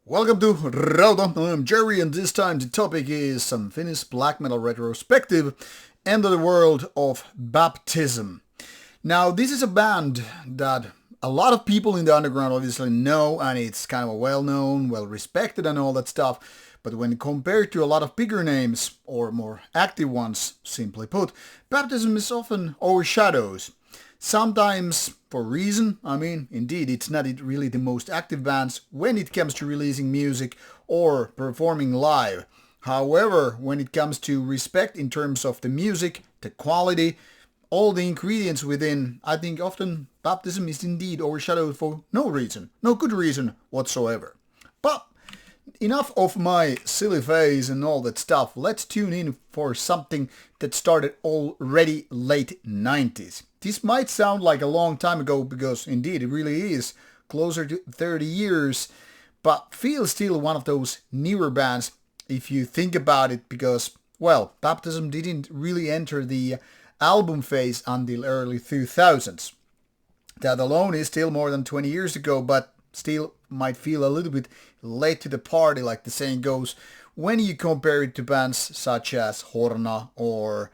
Welcome to Rauta. I'm Jerry, and this time the topic is some Finnish black metal retrospective and the world of baptism. Now, this is a band that a lot of people in the underground obviously know, and it's kind of well known, well respected, and all that stuff. But when compared to a lot of bigger names or more active ones, simply put, baptism is often overshadowed. Sometimes for reason, indeed, it's not really the most active bands when it comes to releasing music or performing live. However, when it comes to respect in terms of the music, the quality, all the ingredients within, I think often baptism is indeed overshadowed for no reason, no good reason whatsoever. But enough of my silly face and all that stuff. Let's tune in for something that started already late 90s. This might sound like a long time ago because indeed it really is closer to 30 years, but feels still one of those newer bands if you think about it because, well, Baptism didn't really enter the album phase until early 2000s. That alone is still more than 20 years ago, but still might feel a little bit late to the party, like the saying goes, when you compare it to bands such as Horna or,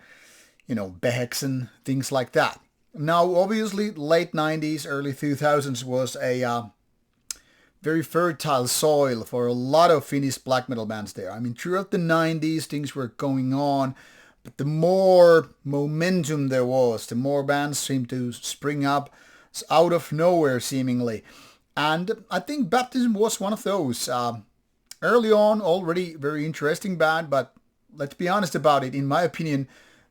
Beheksen, things like that. Now, obviously, late 90s, early 2000s was a very fertile soil for a lot of Finnish black metal bands there. Throughout the 90s, things were going on, but the more momentum there was, the more bands seemed to spring up out of nowhere, seemingly. And I think Baptism was one of those. Early on, already very interesting band, but let's be honest about it. In my opinion,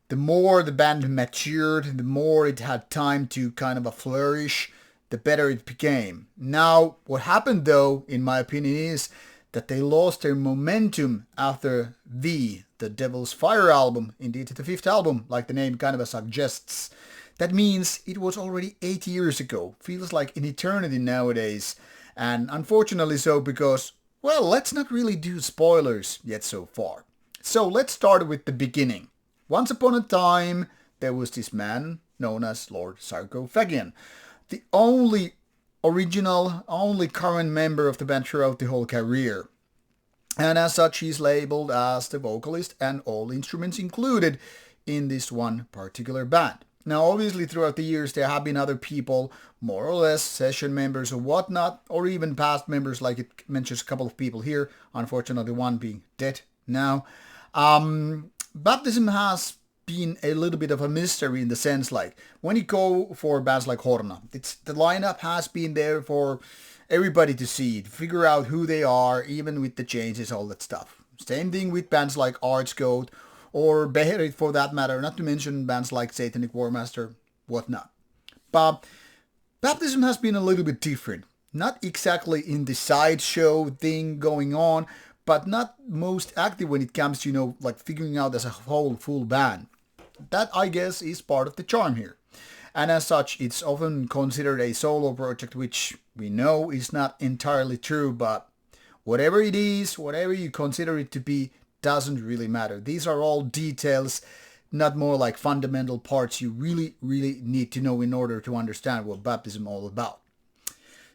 the more the band matured, the more it had time to kind of flourish, the better it became. Now, what happened though, in my opinion, is that they lost their momentum after the Devil's Fire album, indeed the fifth album, like the name kind of suggests. That means it was already 8 years ago. Feels like an eternity nowadays. And unfortunately so because, well, let's not really do spoilers yet so far. So let's start with the beginning. Once upon a time, there was this man known as Lord Sarcophagian, the only original, only current member of the band throughout the whole career. And as such, he's labeled as the vocalist and all instruments included in this one particular band. Now, obviously, throughout the years, there have been other people, more or less session members or whatnot, or even past members, like it mentions a couple of people here, unfortunately one being dead now. Baptism has been a little bit of a mystery in the sense, like, when you go for bands like Horna, the lineup has been there for everybody to see, to figure out who they are, even with the changes, all that stuff. Same thing with bands like Archgoat, or Beherit for that matter, not to mention bands like Satanic Warmaster, whatnot. But Baptism has been a little bit different. Not exactly in the sideshow thing going on, but not most active when it comes to, like figuring out as a whole full band. That, I guess, is part of the charm here. And as such, it's often considered a solo project, which we know is not entirely true, but whatever it is, whatever you consider it to be, doesn't really matter. These are all details, not more like fundamental parts you really, really need to know in order to understand what Baptism is all about.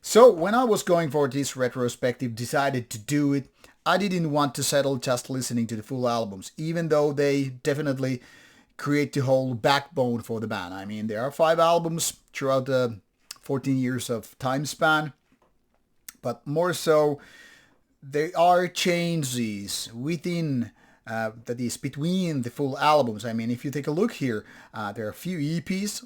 So when I was going for this retrospective, decided to do it, I didn't want to settle just listening to the full albums, even though they definitely create the whole backbone for the band. There are 5 albums throughout the 14 years of time span, but more so, there are changes within, that is, between the full albums. If you take a look here, there are a few EPs,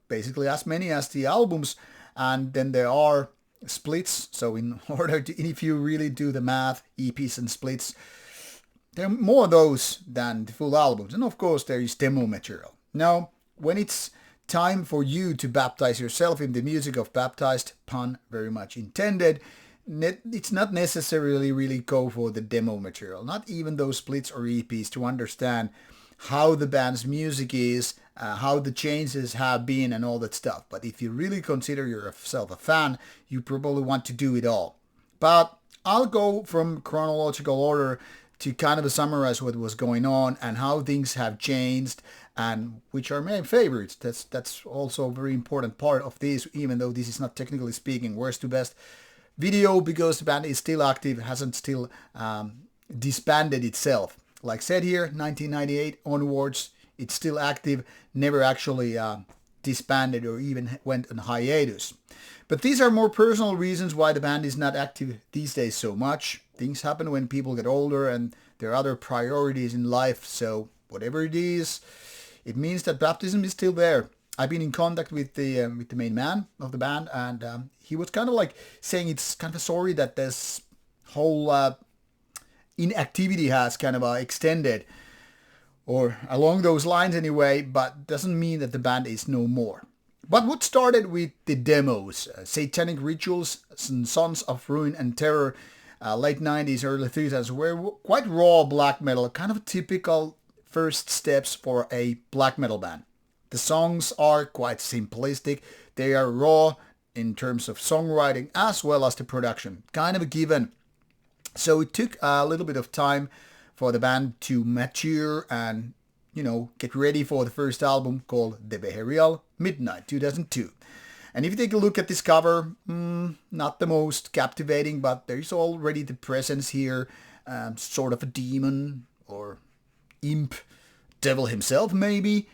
basically as many as the albums, and then there are splits. So in order to, if you really do the math, EPs and splits, there are more of those than the full albums. And of course, there is demo material. Now, when it's time for you to baptize yourself in the music of baptized, pun very much intended, it's not necessarily really go for the demo material, not even those splits or EPs, to understand how the band's music is, how the changes have been and all that stuff. But if you really consider yourself a fan, you probably want to do it all. But I'll go from chronological order to kind of summarize what was going on and how things have changed and which are my favorites. That's also a very important part of this, even though this is not technically speaking worst to best. video because the band is still active, hasn't still disbanded itself. Like said here, 1998 onwards, it's still active, never actually disbanded or even went on hiatus. But these are more personal reasons why the band is not active these days so much. Things happen when people get older and there are other priorities in life, so whatever it is, it means that baptism is still there. I've been in contact with the main man of the band, and he was kind of like saying it's kind of sorry that this whole inactivity has kind of extended, or along those lines anyway, but doesn't mean that the band is no more. But what started with the demos, Satanic Rituals, Sons of Ruin and Terror, late 90s, early 2000s, were quite raw black metal, kind of typical first steps for a black metal band. The songs are quite simplistic, they are raw in terms of songwriting as well as the production, kind of a given. So it took a little bit of time for the band to mature and, get ready for the first album called The Burial, Midnight 2002. And if you take a look at this cover, not the most captivating, but there's already the presence here, sort of a demon or imp, devil himself maybe,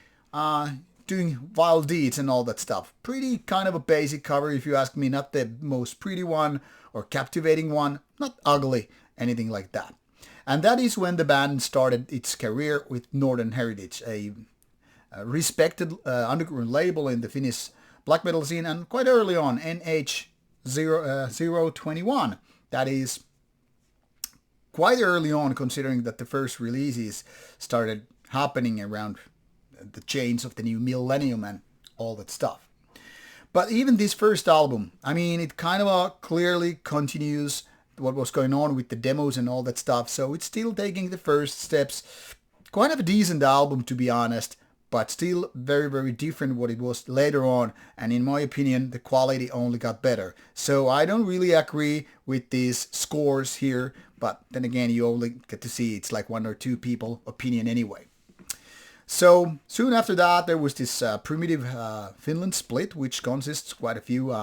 doing vile deeds and all that stuff. Pretty kind of a basic cover if you ask me, not the most pretty one or captivating one, not ugly, anything like that. And that is when the band started its career with Northern Heritage, a respected underground label in the Finnish black metal scene, and quite early on, NH021. That is quite early on, considering that the first releases started happening around the change of the new millennium and all that stuff. But even this first album, it kind of clearly continues what was going on with the demos and all that stuff. So it's still taking the first steps. Quite of a decent album, to be honest, but still very, very different what it was later on. And in my opinion, the quality only got better. So I don't really agree with these scores here. But then again, you only get to see it's like one or two people opinion anyway. So soon after that, there was this primitive Finland split, which consists quite a few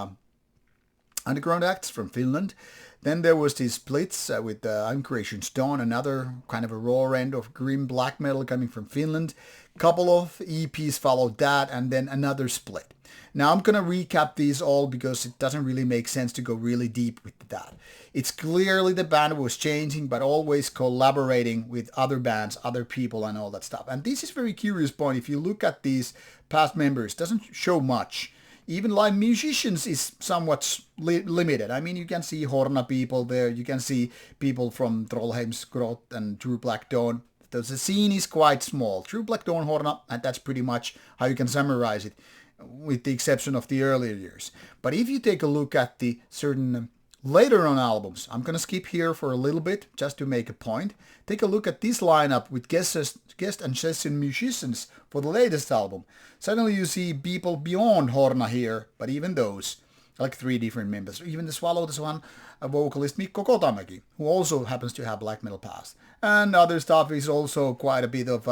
underground acts from Finland. Then there was these splits with Uncreation's Dawn, another kind of a raw end of grim black metal coming from Finland. Couple of EPs followed that, and then another split. Now I'm going to recap these all because it doesn't really make sense to go really deep with that. It's clearly the band was changing, but always collaborating with other bands, other people and all that stuff. And this is a very curious point. If you look at these past members, it doesn't show much. Even live musicians is somewhat limited. You can see Horna people there. You can see people from Trollheim's Grot and True Black Dawn. The scene is quite small. True Black Dawn, Horna, and that's pretty much how you can summarize it, with the exception of the earlier years. But if you take a look at the certain later on albums, I'm going to skip here for a little bit just to make a point. Take a look at this lineup with guest and session musicians for the latest album. Suddenly you see people beyond Horna here, but even those, like 3 different members. Even the Swallow, this one, a vocalist Mikko Kotamäki, who also happens to have black metal past. And other stuff is also quite a bit of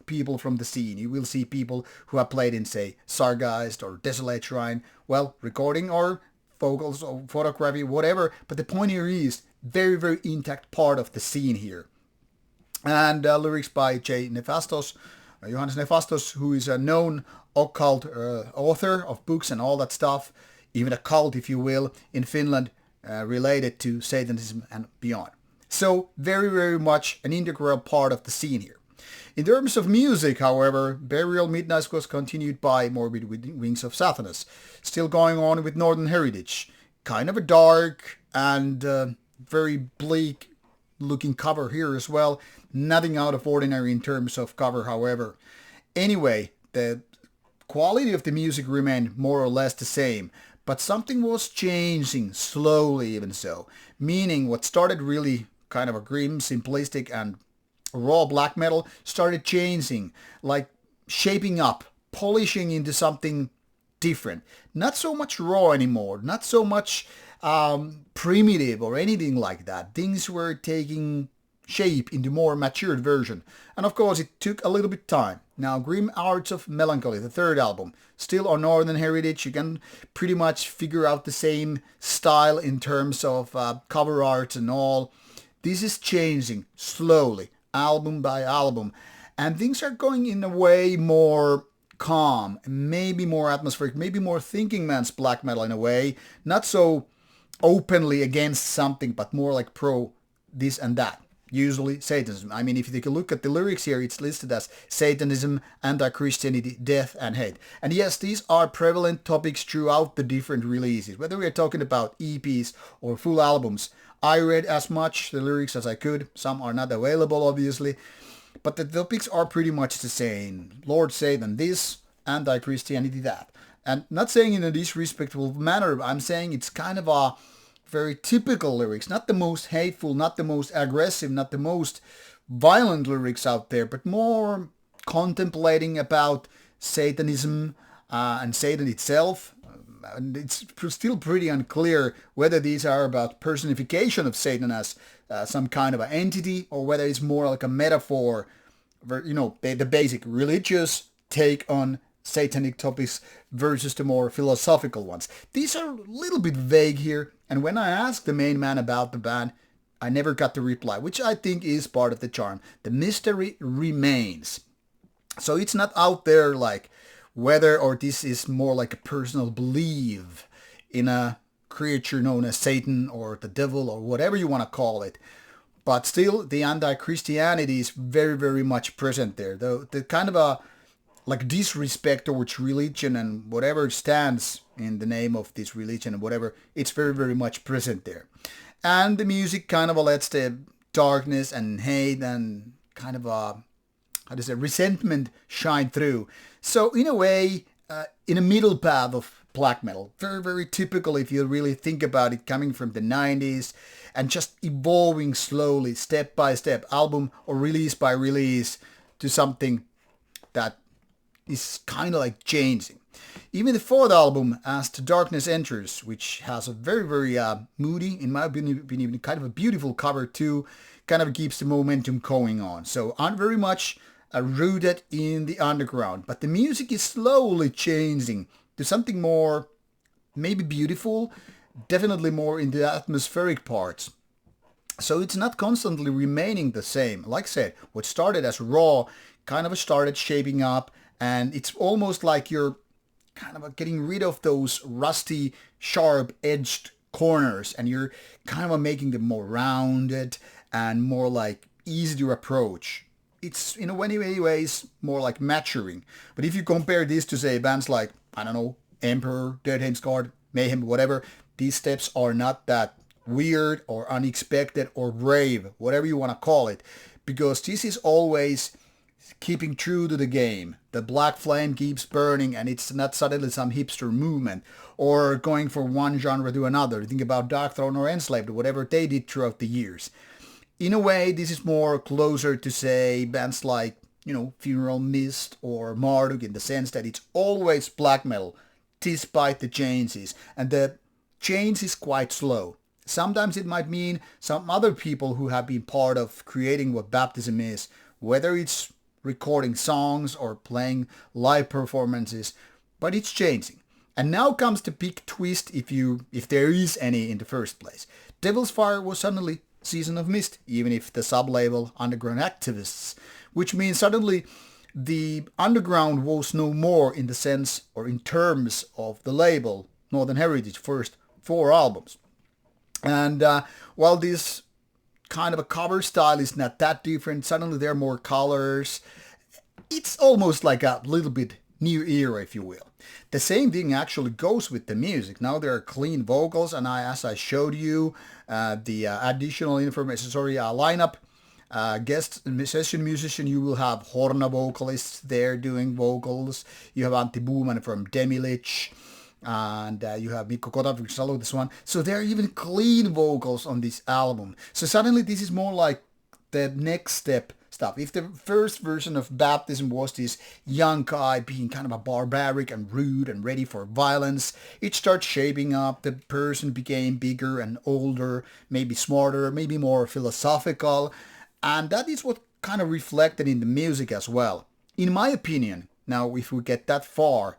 people from the scene. You will see people who have played in, say, Sargeist or Desolate Shrine, recording or vocals or photography, whatever. But the point here is very, very intact part of the scene here. And lyrics by Johannes Nefastos, who is a known occult author of books and all that stuff, even a cult, if you will, in Finland, related to Satanism and beyond. So very, very much an integral part of the scene here. In terms of music, however, Burial Midnight was continued by Morbid Wings of Sathanas, still going on with Northern Heritage. Kind of a dark and very bleak looking cover here as well. Nothing out of ordinary in terms of cover, however. Anyway, the quality of the music remained more or less the same, but something was changing slowly even so. Meaning what started really kind of a grim, simplistic and raw black metal started changing, like shaping up, polishing into something different. Not so much raw anymore, not so much primitive or anything like that. Things were taking shape into more matured version. And of course it took a little bit time. Now, Grim Arts of Melancholy, the third album, still on Northern Heritage. You can pretty much figure out the same style in terms of cover art and all. This is changing slowly, album by album, and things are going in a way more calm, maybe more atmospheric, maybe more thinking man's black metal in a way, not so openly against something, but more like pro this and that. Usually Satanism. I mean, if you take a look at the lyrics here, it's listed as Satanism, anti-Christianity, death, and hate. And yes, these are prevalent topics throughout the different releases, whether we're talking about EPs or full albums. I read as much the lyrics as I could. Some are not available, obviously, but the topics are pretty much the same. Lord Satan this, anti-Christianity that. And not saying in a disrespectful manner, I'm saying it's kind of a very typical lyrics, not the most hateful, not the most aggressive, not the most violent lyrics out there, but more contemplating about Satanism and Satan itself. And it's still pretty unclear whether these are about personification of Satan as some kind of an entity, or whether it's more like a metaphor, the basic religious take on satanic topics versus the more philosophical ones. These are a little bit vague here, and when I asked the main man about the band, I never got the reply, which I think is part of the charm. The mystery remains. So it's not out there like whether or this is more like a personal belief in a creature known as Satan or the devil or whatever you want to call it. But still, the anti-Christianity is very, very much present there. The kind of a like disrespect towards religion and whatever stands in the name of this religion and whatever, it's very, very much present there. And the music kind of lets the darkness and hate and kind of resentment shine through. So in a way, in a middle path of black metal, very, very typical if you really think about it, coming from the 90s and just evolving slowly, step by step, album or release by release, to something that is kind of like changing. Even the fourth album, As the Darkness Enters, which has a very, very moody, in my opinion, kind of a beautiful cover too, kind of keeps the momentum going on. So I'm very much rooted in the underground, but the music is slowly changing to something more, maybe beautiful, definitely more in the atmospheric parts. So it's not constantly remaining the same. Like I said, what started as raw kind of started shaping up, and it's almost like you're kind of getting rid of those rusty, sharp-edged corners, and you're kind of making them more rounded and more like easy to approach. It's in many ways more like maturing. But if you compare this to, say, bands like, I don't know, Emperor, Dead Hames Guard, Mayhem, whatever, these steps are not that weird or unexpected or brave, whatever you want to call it, because this is always keeping true to the game. The black flame keeps burning, and it's not suddenly some hipster movement or going from one genre to another. Think about Darkthrone or Enslaved or whatever they did throughout the years. In a way, this is more closer to, say, bands like, Funeral Mist or Marduk, in the sense that it's always black metal, despite the changes. And the change is quite slow. Sometimes it might mean some other people who have been part of creating what baptism is, whether it's recording songs or playing live performances, but it's changing. And now comes the big twist, if there is any in the first place. Devil's Fire was suddenly Season of Mist, even if the sub-label Underground Activists, which means suddenly the underground was no more in the sense or in terms of the label Northern Heritage first 4 albums. And while this kind of a cover style is not that different, suddenly there are more colors. It's almost like a little bit new era, if you will. The same thing actually goes with the music. Now there are clean vocals, and as I showed you, the additional information, lineup, guest session musician, you will have Horna vocalists there doing vocals. You have Antti Buuman from Demilich, and you have Mikko Kotavik, solo this one. So there are even clean vocals on this album. So suddenly this is more like the next step stuff. If the first version of Baptism was this young guy being kind of a barbaric and rude and ready for violence, it starts shaping up. The person became bigger and older, maybe smarter, maybe more philosophical, and that is what kind of reflected in the music as well. in my opinion, now if we get that far,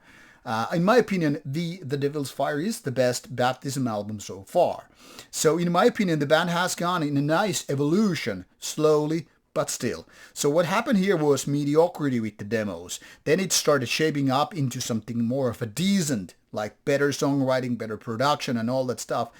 in my opinion, the Devil's Fire is the best Baptism album so far. So in my opinion, the band has gone in a nice evolution, slowly but still. So what happened here was mediocrity with the demos. Then it started shaping up into something more of a decent, like better songwriting, better production and all that stuff.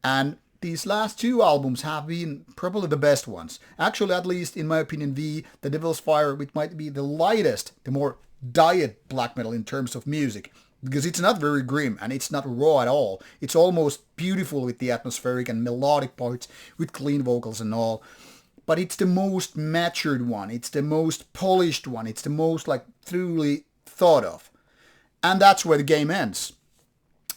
And these last two albums have been probably the best ones. Actually, at least in my opinion, the Devil's Fire, which might be the lightest, the more diet black metal in terms of music, because it's not very grim and it's not raw at all. It's almost beautiful with the atmospheric and melodic parts with clean vocals and all. But it's the most matured one. It's the most polished one. It's the most like truly thought of. And that's where the game ends.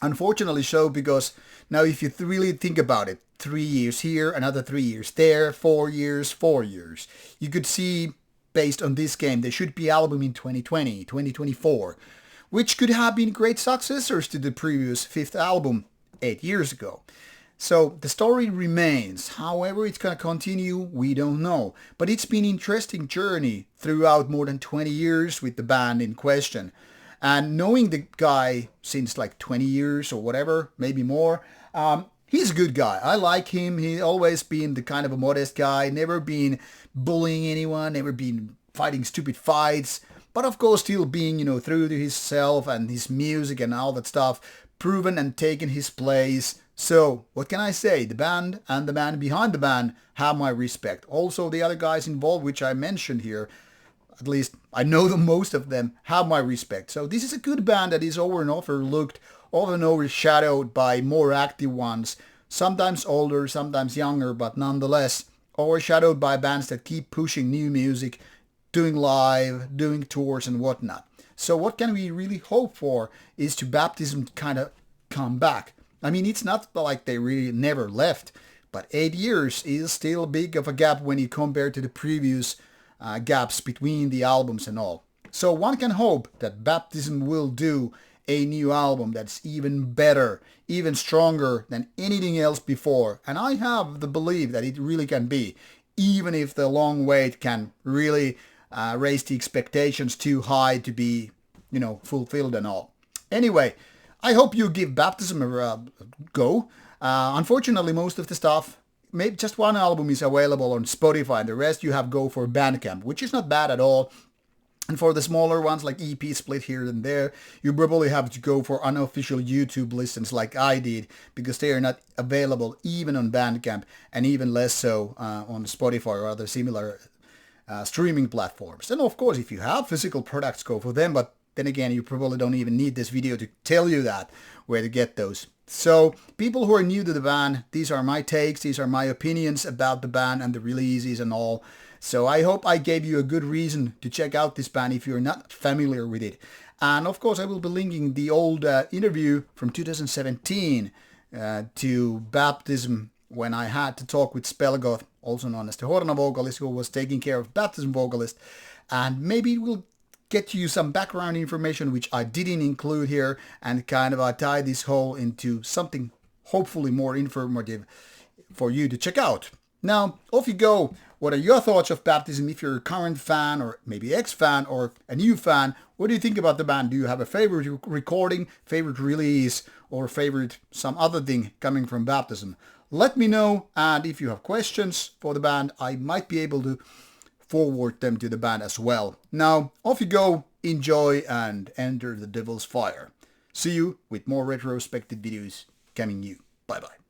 Unfortunately so, because now if you really think about it, 3 years here, another 3 years there, 4 years, 4 years. You could see, based on this game, there should be album in 2020, 2024, which could have been great successors to the previous fifth album 8 years ago. So the story remains. However it's going to continue, we don't know. But it's been an interesting journey throughout more than 20 years with the band in question. And knowing the guy since like 20 years or whatever, maybe more, he's a good guy. I like him. He's always been the kind of a modest guy, never been bullying anyone, never been fighting stupid fights. But of course still being, true to himself and his music and all that stuff, proven and taken his place. So, what can I say? The band and the man behind the band have my respect. Also, the other guys involved, which I mentioned here, at least I know the most of them, have my respect. So this is a good band that is over and overlooked, often overshadowed by more active ones, sometimes older, sometimes younger, but nonetheless overshadowed by bands that keep pushing new music, doing live, doing tours and whatnot. So what can we really hope for is to Baptism kind of come back. I mean, it's not like they really never left, but 8 years is still big of a gap when you compare to the previous gaps between the albums and all. So one can hope that Baptism will do a new album that's even better, even stronger than anything else before. And I have the belief that it really can be, even if the long wait can really raise the expectations too high to be, fulfilled and all. Anyway, I hope you give Baptism a go. Unfortunately, most of the stuff, maybe just one album is available on Spotify and the rest you have go for Bandcamp, which is not bad at all. And for the smaller ones like EP split here and there, you probably have to go for unofficial YouTube listens like I did, because they are not available even on Bandcamp and even less so on Spotify or other similar streaming platforms. And of course, if you have physical products, go for them, but then again, you probably don't even need this video to tell you that, where to get those. So, people who are new to the band, these are my takes, these are my opinions about the band and the releases and all. So I hope I gave you a good reason to check out this band if you're not familiar with it. And of course, I will be linking the old interview from 2017 to Baptism, when I had to talk with Spelgoth, also known as the Horna vocalist, who was taking care of Baptism vocalist. And maybe we'll get you some background information which I didn't include here, and kind of tie this whole into something hopefully more informative for you to check out. Now, off you go. What are your thoughts of Baptism? If you're a current fan or maybe ex-fan or a new fan, what do you think about the band? Do you have a favorite recording, favorite release, or favorite some other thing coming from Baptism? Let me know, and if you have questions for the band, I might be able to forward them to the band as well. Now, off you go, enjoy and enter the Devil's Fire. See you with more retrospective videos coming you. Bye bye.